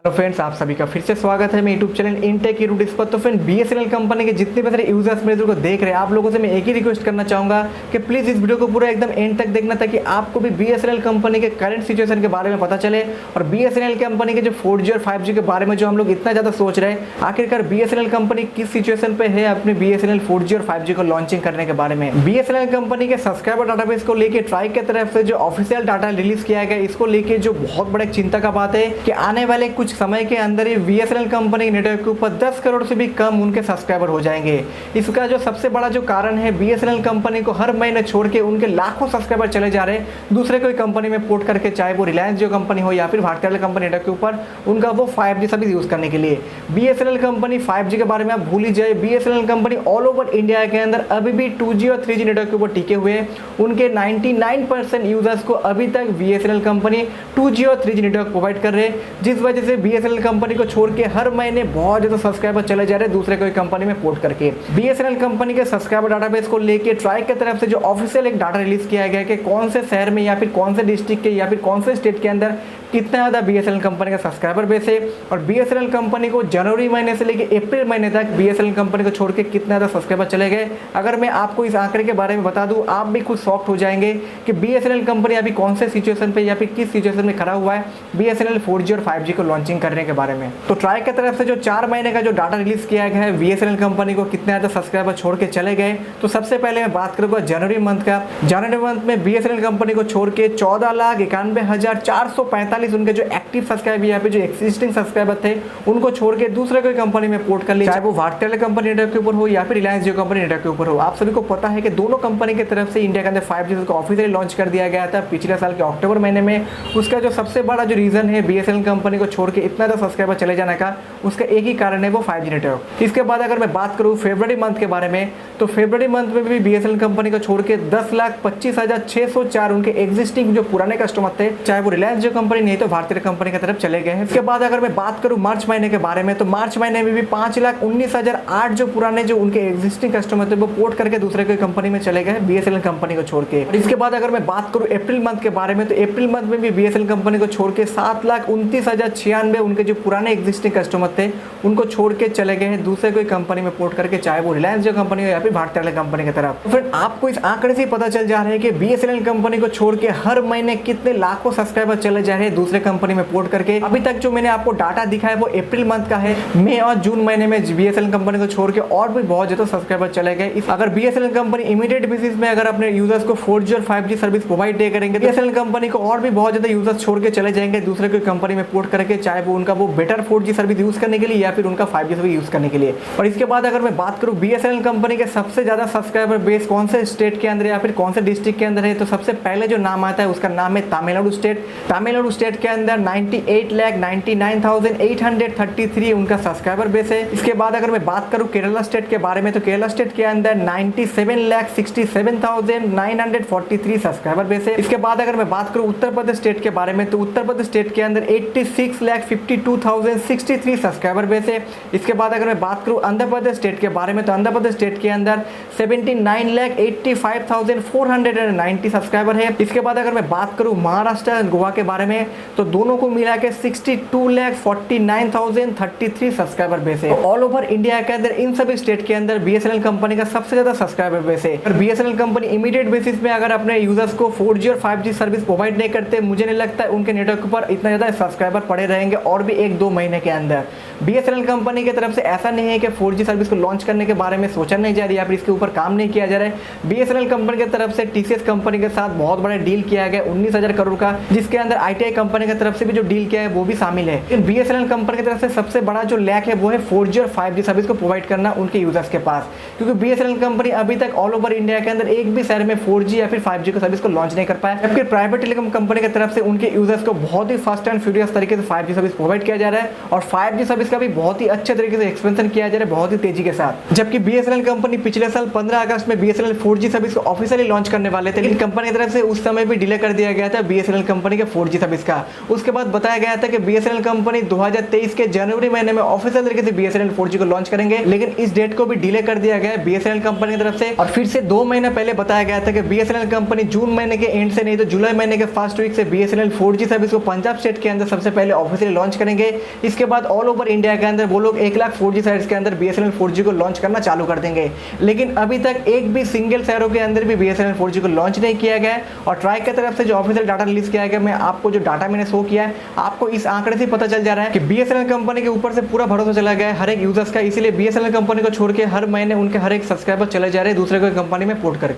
तो फ्रेंड्स आप सभी का फिर से स्वागत है मेरे यूट्यूब चैनल इनटेक यूट्यूब पर। तो फ्रेंड बीएसएनएल कंपनी के जितने भी सारे यूजर्स मेरे वीडियो को देख रहे हैं, आप लोगों से मैं एक ही रिक्वेस्ट करना चाहूंगा कि प्लीज इस वीडियो को पूरा एकदम एंड तक देखना, ताकि आपको भी बीएसएनएल कंपनी के करंट सिचुएशन के बारे में पता चले और बीएसएनएल कंपनी के जो 4G और 5G के बारे में जो हम लोग इतना ज्यादा सोच रहे हैं, आखिरकार बीएसएनएल कंपनी किस सिचुएशन पे है अपने बीएसएनएल 4G और 5G को लॉन्चिंग करने के बारे में। बीएसएनएल कंपनी के सब्सक्राइबर डाटाबेस को लेकर ट्राई की तरफ से जो ऑफिशियल डाटा रिलीज किया गया, इसको लेकर जो बहुत बड़े चिंता का बात है कि आने वाले कुछ समय के अंदर ही बीएसएनएल कंपनी नेटवर्क के ऊपर 10 करोड़ से भी कम उनके सब्सक्राइबर हो जाएंगे। इसका जो सबसे बड़ा जो कारण है, बीएसएनएल कंपनी को हर महीने छोड़ के उनके लाखों सब्सक्राइबर चले जा रहे हैं दूसरे कोई कंपनी में पोर्ट करके, चाहे वो रिलायंस जो कंपनी हो या फिर भारतीय एयरटेल कंपनी नेटवर्क के ऊपर उनका वो 5G सर्विस यूज करने के लिए। बीएसएनएल कंपनी 5G के बारे में आप भूल ही जाए। BSNL company all over India के अंदर अभी भी 2G और 3G नेटवर्क के ऊपर टिके हुए हैं। उनके 99% यूजर्स को अभी तक बीएसएनएल कंपनी 2G और 3G नेटवर्क प्रोवाइड कर रहे हैं, जिस वजह से बीएसएनएल कंपनी को छोड़ के हर महीने बहुत ज्यादा सब्सक्राइबर चले जा रहे हैं दूसरे कोई कंपनी में पोर्ट करके। बीएसएनएल कंपनी के सब्सक्राइबर डाटाबेस को लेके ट्राई की तरफ से जो ऑफिशियल एक डाटा रिलीज किया गया है कि कौन से शहर में या फिर कौन से डिस्ट्रिक्ट के या फिर कौन से स्टेट के अंदर कितना ज़्यादा बीएसएनएल कंपनी का सब्सक्राइबर बेस है, और बीएसएनएल कंपनी को जनवरी महीने से लेकर अप्रैल महीने तक बीएसएनएल कंपनी को छोड़ के कितना ज़्यादा सब्सक्राइबर चले गए। अगर मैं आपको इस आंकड़े के बारे में बता दूं, आप भी खुद शॉक्ड हो जाएंगे कि बीएसएनएल कंपनी अभी कौन से सिचुएशन पे या फिर किस सिचुएशन में खड़ा हुआ है बीएसएनएल 4G और 5G को लॉन्चिंग करने के बारे में। तो ट्राई की तरफ से जो 4 महीने का जो डाटा रिलीज किया गया है बीएसएनएल कंपनी को कितना ज़्यादा सब्सक्राइबर छोड़ के चले गए, तो सबसे पहले मैं बात करूंगा जनवरी मंथ का। जनवरी मंथ में बीएसएनएल कंपनी को छोड़ के 14,91,445 उनके जो एक्टिव सब्सक्राइबर या फिर जो एक्सिस्टिंग सब्सक्राइबर थे उनको छोड़ के दूसरे कोई कंपनी में पोर्ट कर लिया, चाहे वो भारतीय एयरटेल कंपनी नेटवर्क के ऊपर हो या फिर रिलायंस जियो कंपनी नेटवर्क के ऊपर हो। आप सभी को पता है कि दोनों कंपनी की तरफ से इंडिया के अंदर 5G को ऑफिशियली लॉन्च कर दिया गया था पिछले साल के अक्टूबर महीने में। उसका जो सबसे बड़ा जो रीजन है बीएसएनएल कंपनी को छोड़ के इतना ज़्यादा सब्सक्राइबर चले जाने का, उसका एक ही कारण है, वो 5G नेटवर्क। इसके बाद अगर मैं बात करूँ फरवरी मंथ के बारे में, तो फरवरी मंथ में भी बीएसएनएल कंपनी को छोड़ के 10,25,604 उनके एग्जिस्टिंग जो पुराने कस्टमर थे, चाहे वो रिलायंस जियो कंपनी नहीं तो भारतीय कंपनी की तरफ चले गए हैं। इसके बाद अगर मैं बात करूं मार्च महीने के बारे में, तो मार्च महीने में भी 5,19,008 जो पुराने जो उनके एग्जिस्टिंग कस्टमर थे वो पोर्ट करके दूसरे कोई कंपनी में चले गए बीएसएनएल कंपनी को छोड़ के। और इसके बाद अगर मैं बात करूं अप्रैल मंथ के बारे में, तो अप्रैल मंथ में भी बीएसएनएल कंपनी को छोड़ के 7,29,096 उनके जो पुराने एग्जिस्टिंग कस्टमर थे उनको छोड़ के चले गए हैं दूसरे कोई कंपनी में पोर्ट करके, चाहे वो रिलायंस जो कंपनी हो या फिर भारतीय एयरटेल कंपनी की तरफ। तो फिर आपको इस आंकड़े से पता चल जा रहा है कि बीएसएनएल कंपनी को छोड़ के हर महीने कितने लाखों सब्सक्राइबर चले जा रहे हैं दूसरे कंपनी में पोर्ट करके। अभी तक जो मैंने आपको डाटा दिखा है वो अप्रैल मंथ का है। मई और जून महीने में बीएसएनएल कंपनी को छोड़ के और भी बहुत ज्यादा सब्सक्राइबर चले गए। अगर बीएसएनएल कंपनी इमीडिएट बेसिस में अगर अपने यूजर्स को 4G और 5G सर्विस प्रोवाइड दे करेंगे, बीएसएनएल कंपनी को और भी बहुत ज्यादा यूजर्स छोड़ के चले जाएंगे दूसरे कोई कंपनी में पोर्ट करके, चाहे वो उनका वो बेटर 4G सर्विस यूज करने के लिए या फिर उनका 5G सर्विस यूज करने के लिए। और इसके बाद अगर मैं बात करूं बीएसएनएल कंपनी के सबसे ज्यादा सब्सक्राइबर बेस कौन से स्टेट के अंदर या फिर कौन से डिस्ट्रिक्ट के अंदर है, तो सबसे पहले जो नाम आता है उसका नाम है तमिलनाडु स्टेट। तमिलनाडु स्टेट के अंदर 98,99,833 उनका सब्सक्राइबर बेस है। इसके बाद अगर मैं बात करूं केरला स्टेट के बारे में, तो केरला स्टेट के अंदर 97,67,943 सब्सक्राइबर बेस है। इसके बाद अगर मैं बात करूं उत्तर प्रदेश स्टेट के बारे में, तो उत्तर प्रदेश स्टेट के अंदर 86,52,063 सब्सक्राइबर बेस है। इसके बाद अगर मैं बात करूं आंध्र प्रदेश स्टेट के बारे में, तो आंध्र प्रदेश स्टेट के अंदर 79,85,490 सब्सक्राइबर है। इसके बाद अगर मैं बात करूं महाराष्ट्र गोवा के बारे में, तो दोनों को मिला के 62,49,033 सब्सक्राइबर बेस है। ऑल ओवर इंडिया के अंदर इन सभी स्टेट के अंदर बीएसएनएल कंपनी का सबसे ज्यादा सब्सक्राइबर बेस है। और बीएसएनएल कंपनी इमीडिएट बेसिस में अगर अपने यूजर्स को 4G और 5G सर्विस प्रोवाइड नहीं करते, मुझे नहीं लगता उनके नेटवर्क पर इतना ज्यादा सब्सक्राइबर पड़े रहेंगे और भी 1-2 महीने के अंदर। बीएसएनएल कंपनी की तरफ से ऐसा नहीं है कि 4G सर्विस को लॉन्च करने के बारे में सोचा नहीं जा रही है या फिर इसके ऊपर काम नहीं किया जा रहा है। बीएसएनएल कंपनी की तरफ से टीसीएस कंपनी के साथ बहुत बड़ा डील किया गया 19,000 करोड़ का, जिसके अंदर आईटीआई कंपनी की तरफ से भी जो डील किया है वो भी शामिल है। बीएसएनएल कंपनी की तरफ से सबसे बड़ा जो लैक है वो है 4G और 5G सर्विस को प्रोवाइड करना उनके यूजर्स के पास, क्योंकि बीएसएनएल कंपनी अभी तक ऑल ओवर इंडिया के अंदर एक भी शहर में 4G या फिर 5G को सर्विस को लॉन्च नहीं कर पाया, जबकि प्राइवेट टेलीकॉम कंपनी की तरफ से उनके यूजर्स को बहुत ही फास्ट एंड फ्यूरियस तरीके से 5G सर्विस प्रोवाइड किया जा रहा है। और 5G सर्विस सर्विस का भी बहुत ही अच्छे तरीके से एक्सपेंशन किया जा रहा है, बहुत ही तेजी के साथ। जबकि बीएसएनएल कंपनी पिछले साल 15 अगस्त में बीएसएनएल 4G सर्विस को ऑफिशियली लॉन्च करने वाले थे, लेकिन कंपनी की तरफ से उस समय भी डिले कर दिया गया था बीएसएनएल कंपनी के 4G सर्विस का। उसके बाद बताया गया था कि बीएसएनएल कंपनी 2023 के जनवरी महीने में ऑफिशियल तरीके से बीएसएनएल 4G को लॉन्च करेंगे, लेकिन इस डेट को भी डिले कर दिया गया है बीएसएनएल कंपनी की तरफ से। और फिर से 2 महीना पहले बताया गया था कि बीएसएनएल कंपनी जून महीने के एंड से नहीं तो जुलाई महीने के फर्स्ट वीक से बीएसएनएल 4G सर्विस को पंजाब स्टेट के अंदर सबसे पहले ऑफिशियली लॉन्च करेंगे। इसके बाद ऑल ओवर इंडिया के अंदर वो लोग 1 लाख 4G साइट्स के अंदर बीएसएनएल 4G को लॉन्च करना चालू कर देंगे। लेकिन अभी तक एक भी सिंगल शहरों के अंदर भी बीएसएनएल 4G को लॉन्च नहीं किया गया है। और ट्राई की तरफ से जो ऑफिशियल डाटा रिलीज किया गया, मैं आपको जो डाटा मैंने शो किया है, आपको इस आंकड़े से पता चल जा रहा है कि बीएसएनएल कंपनी के ऊपर से पूरा भरोसा चला गया है हर एक यूजर्स का। इसीलिए बीएसएनएल कंपनी को छोड़ के हर महीने उनके हर एक सब्सक्राइबर चले जा रहे हैं दूसरे कोई कंपनी में पोर्ट करके।